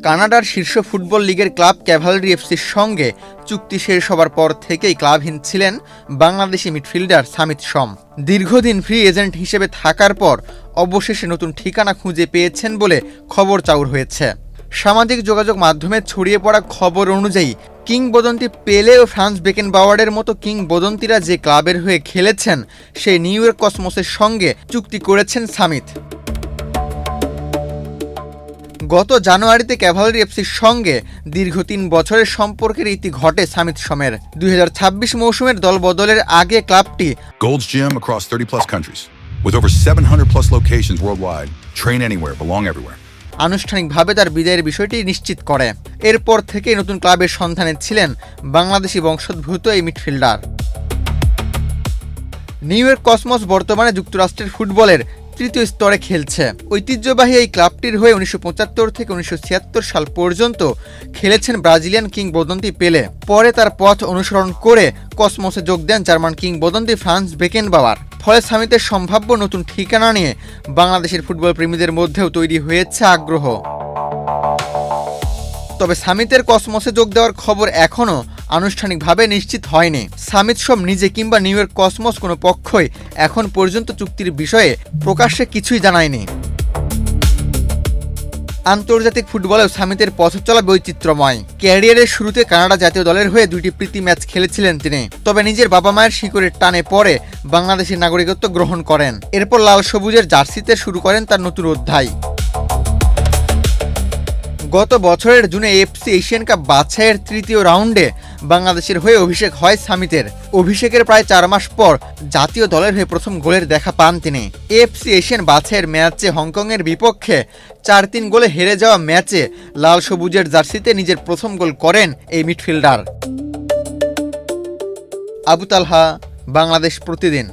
কানাডার শীর্ষ ফুটবল লিগের ক্লাব ক্যাভালরি এফসির সঙ্গে চুক্তি শেষ হবার পর থেকেই ক্লাবহীন ছিলেন বাংলাদেশি মিডফিল্ডার সামিত শম। দীর্ঘদিন ফ্রি এজেন্ট হিসেবে থাকার পর অবশেষে নতুন ঠিকানা খুঁজে পেয়েছেন বলে খবর চাউর হয়েছে। সামাজিক যোগাযোগ মাধ্যমে ছড়িয়ে পড়া খবর অনুযায়ী কিংবদন্তি পেলে ও ফ্রান্স বেকেনবাওয়ারের মতো কিংবদন্তিরা যে ক্লাবের হয়ে খেলেছেন সেই নিউ ইয়র্ক কসমোসের সঙ্গে চুক্তি করেছেন সামিত। গত জানুয়ারিতে ক্যাভালরি এফসির সঙ্গে দীর্ঘ ৩ বছরের সম্পর্কের ইতি ঘটে সামিত শমের। ২০২৬ মৌসুমের দলবদলের আগে ক্লাবটি Gold's Gym across 30+ countries with over 700+ locations worldwide. Train anywhere, belong everywhere. আনুষ্ঠানিকভাবে তার বিদায়ের বিষয়টি নিশ্চিত করে। এরপর থেকেই নতুন ক্লাবের সন্ধানে ছিলেন বাংলাদেশি বংশোদ্ভূত এই মিডফিল্ডার। নিউ ইয়র্ক কসমোস বর্তমানে যুক্তরাষ্ট্রের ফুটবলের তৃতীয় স্তরে খেলছে। ঐতিহ্যবাহী এই ক্লাবটির হয়ে ১৯৭৫ থেকে ১৯৭৬ সাল পর্যন্ত খেলেছেন ব্রাজিলিয়ান কিংবদন্তি পেলে। পরে তার পথ অনুসরণ করে কসমোসে যোগ দেন জার্মান কিংবদন্তি ফ্রান্স বেকেনবাওয়ার। ফলে সামিতের সম্ভাব্য নতুন ঠিকানা নিয়ে বাংলাদেশের ফুটবল প্রেমীদের মধ্যেও তৈরি হয়েছে আগ্রহ। তবে সামিতের কসমোসে যোগ দেওয়ার খবর এখনও আনুষ্ঠানিকভাবে নিশ্চিত হয়নি। সামিত শম নিজে কিংবা নিউ ইয়র্ক কসমোস কোনো পক্ষই এখন পর্যন্ত চুক্তির বিষয়ে প্রকাশ্যে কিছুই জানায়নি। আন্তর্জাতিক ফুটবলেও সামিতের পথ চলা বৈচিত্র্যময়। ক্যারিয়ারের শুরুতে কানাডা জাতীয় দলের হয়ে 2টি প্রীতি ম্যাচ খেলেছিলেন তিনি। তবে নিজের বাবা মায়ের শিকড়ের টানে পরে বাংলাদেশের নাগরিকত্ব গ্রহণ করেন। এরপর লাল সবুজের জার্সিতে শুরু করেন তার নতুন অধ্যায়। গত বছরের জুনে এএফসি এশিয়ান কাপ বাছাইয়ের তৃতীয় রাউন্ডে বাংলাদেশের হয়ে অভিষেক হয় সামিতের। অভিষেকের প্রায় 4 মাস পর জাতীয় দলের হয়ে প্রথম গোলের দেখা পান তিনি। এএফসি এশিয়ান বাছাইয়ের ম্যাচে হংকংয়ের বিপক্ষে 4-3 গোলে হেরে যাওয়া ম্যাচে লাল সবুজের জার্সিতে নিজের প্রথম গোল করেন এই মিডফিল্ডার। আবু তালহা, বাংলাদেশ প্রতিদিন।